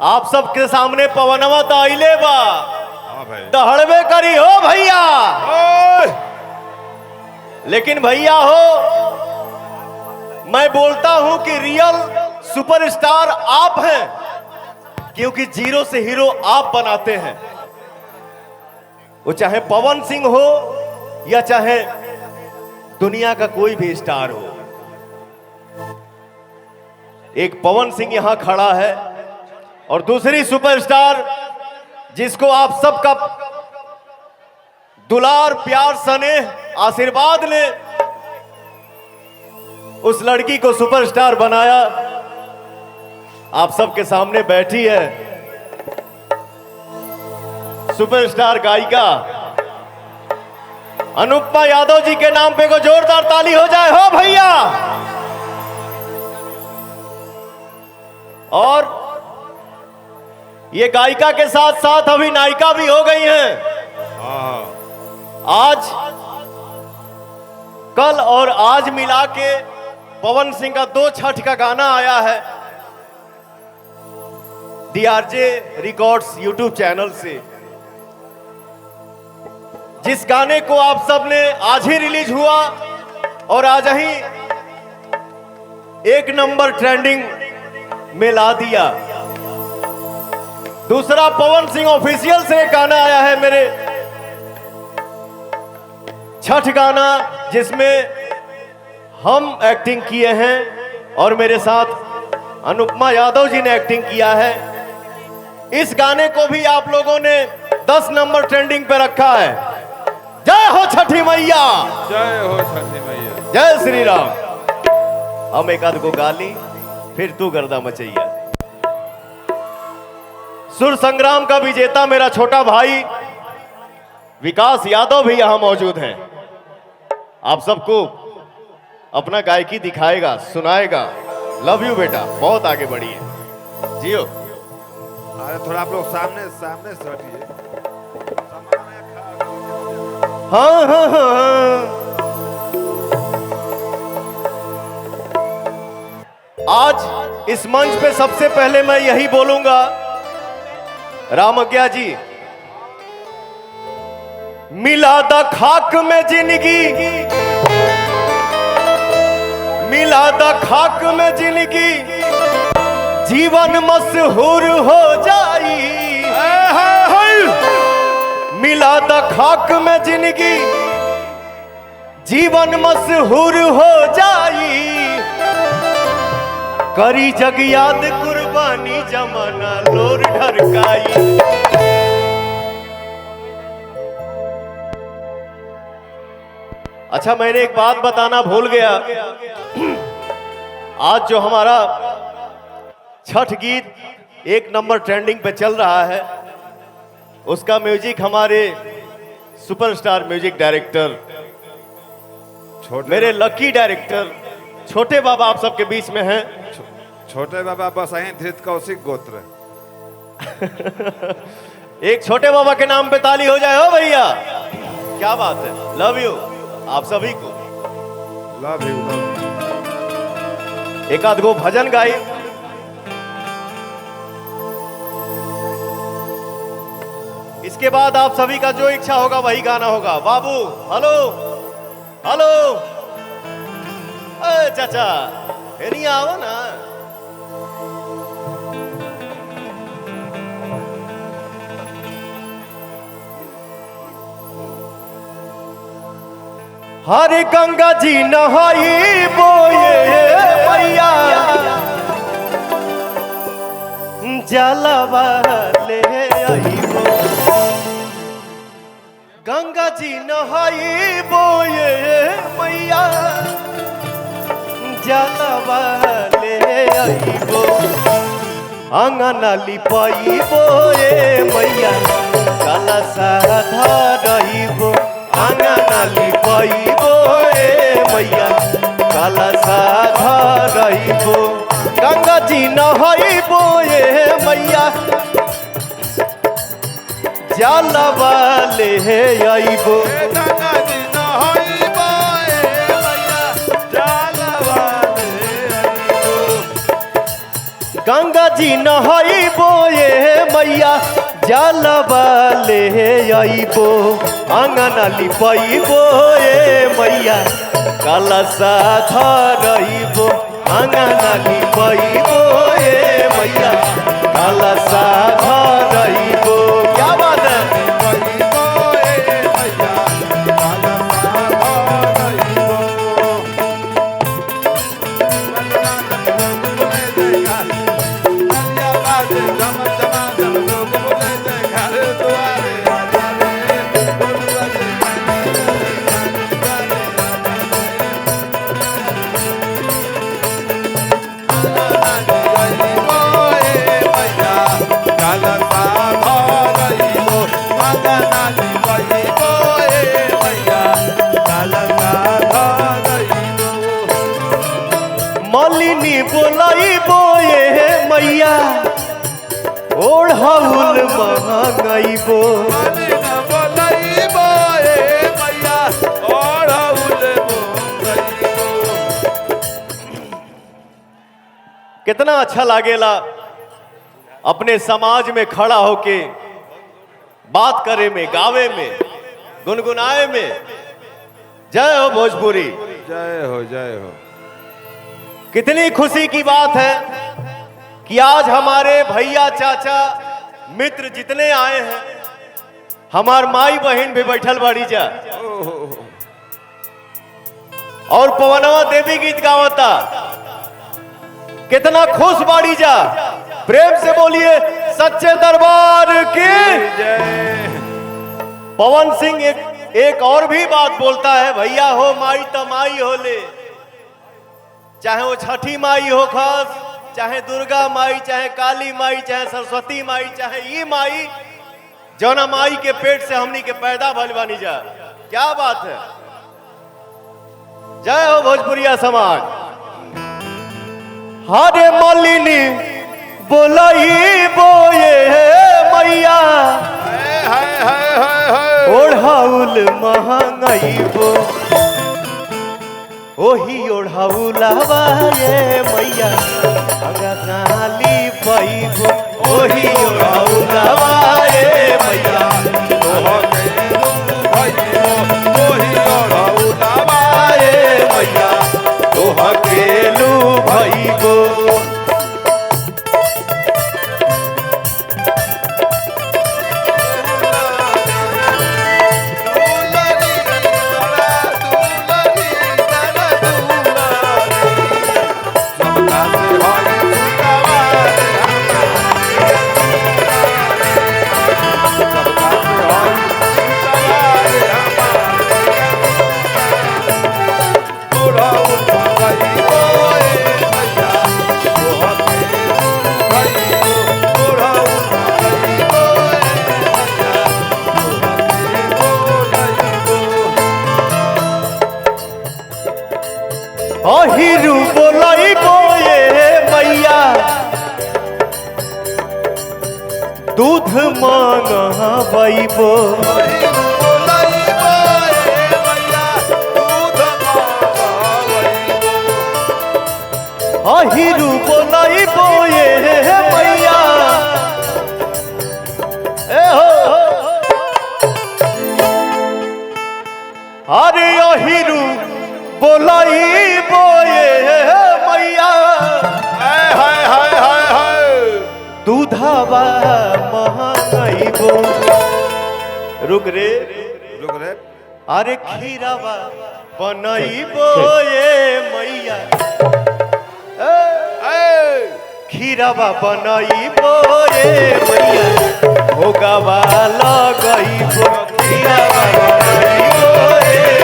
आप सबके सामने पवनवा तो आइले बा। हाँ भाई। दहड़बे करी हो भैया। लेकिन भैया हो, मैं बोलता हूं कि रियल सुपरस्टार आप हैं, क्योंकि जीरो से हीरो आप बनाते हैं। वो चाहे पवन सिंह हो या चाहे दुनिया का कोई भी स्टार हो। एक पवन सिंह यहां खड़ा है और दूसरी सुपरस्टार जिसको आप सबका दुलार, प्यार, स्नेह, आशीर्वाद ने उस लड़की को सुपरस्टार बनाया, आप सबके सामने बैठी है सुपरस्टार गायिका अनुपमा यादव जी के नाम पे को जोरदार ताली हो जाए हो भैया। और ये गायिका के साथ साथ अभी नायिका भी हो गई हैं। आज, कल और आज मिला के पवन सिंह का 2 छठ का गाना आया है DRJ रिकॉर्ड्स यूट्यूब चैनल से, जिस गाने को आप सब ने आज ही रिलीज हुआ और आज ही 1 नंबर ट्रेंडिंग में ला दिया। दूसरा पवन सिंह ऑफिशियल से गाना आया है मेरे, छठ गाना, जिसमें हम एक्टिंग किए हैं और मेरे साथ अनुपमा यादव जी ने एक्टिंग किया है। इस गाने को भी आप लोगों ने 10 नंबर ट्रेंडिंग पे रखा है। जय हो छठी मैया, जय हो छठी मैया, जय श्री राम। हम एक आध को गाली, फिर तू गर्दा मचैया। सुर संग्राम का विजेता मेरा छोटा भाई विकास यादव भी यहां मौजूद हैं। आप सबको अपना गायकी दिखाएगा, सुनाएगा। लव यू बेटा, बहुत आगे बढ़िए, जियो। अरे थोड़ा आप लोग सामने सामने से हटिए। हाँ हाँ हाँ। आज इस मंच पे सबसे पहले मैं यही बोलूंगा, रामज्ञा जी, मिला दा खाक में जिंदगी, मिला दा खाक में जिंदगी, जीवन मशहूर हो जाई। मिला दा खाक में जिंदगी, जीवन मशहूर हो जाई। करी जग याद कुर्बानी, जमाना लोर ढरकाई। अच्छा, मैंने एक बात बताना भूल गया। आज जो हमारा छठ गीत 1 नंबर ट्रेंडिंग पे चल रहा है, उसका म्यूजिक हमारे सुपरस्टार म्यूजिक डायरेक्टर, मेरे लकी डायरेक्टर छोटे बाबा आप सबके बीच में हैं। छोटे बाबा बस आए धृत कौशिक गोत्र। एक छोटे बाबा के नाम पे ताली हो जाए हो भैया, क्या बात है। लव यू आप सभी को। Love you, love you. एक आध गो भजन गाई। इसके बाद आप सभी का जो इच्छा होगा वही गाना होगा। बाबू हेलो हेलो, चाचा नहीं आओ ना। हरे गंगा जी नहाई बोए मैया, जलवा ले आई बो। गंगा जी नहाई बोए मैया, जलवा ले आई बो। अंगना लिपाई बोए मैया, काला साधा रही बो। अंगना लिपाई बोए मैया, काला साधा रही बो। गंगा जी नहाई बोए मैया, जलवा ले आईबो। गंगा जी नहाई बोए मैया, जलवा ले आईबो। गंगा जी नहाइबो ये मैया जलवा ले आइबो आंगन लिपाइबो ये मैया कलशा धरइबो आंगन लिपाइबो ये मैया कलशा धरइबो। क्या बात है। मलिनी बोलाइबो ये मैया ओढ़ाउल महंगाइबो। कितना अच्छा लागेला अपने समाज में खड़ा होके बात करे में, गावे में, गुनगुनाए में। जय हो भोजपुरी, जय हो जय हो। कितनी खुशी की बात है कि आज हमारे भैया चाचा मित्र जितने आए हैं, हमार माई बहन भी बैठल बाड़ी जा और पवनवा देवी गीत गावता। कितना खुश बाड़ी जा। प्रेम से बोलिए सच्चे दरबार की जय। पवन सिंह एक और भी बात बोलता है, भैया हो माई तमाई हो ले, चाहे वो छठी माई हो खास, चाहे दुर्गा माई, चाहे काली माई, चाहे सरस्वती माई, चाहे ई माई जौना माई के पेट से हमनी के पैदा भइल बानी जा। क्या बात है। जय हो भोजपुरिया समाज। हरे मलिनी बोलाई बोए मैया ओढ़ाउल महंगाइबो ओही ओढ़ाउलवा ये मैया अगनाली पाइबो ओही ओढ़ाउलवा ये मैया ओही ओढ़ाउलवा ये मैया तोह केलू भइबो। अहिरू बोलाइबो ये मैया दूध मांगबो अहिरू बोलाइबो ये मैया अरे अहिरू बोलाइबो ये मैया दूधवा महंगाइबो। रुक रे अरे खीरावा बनाइबो ये मैया खीरावा बनाइबो ये मैया भोगावा लगाइबो खीरावा बनाइबो ये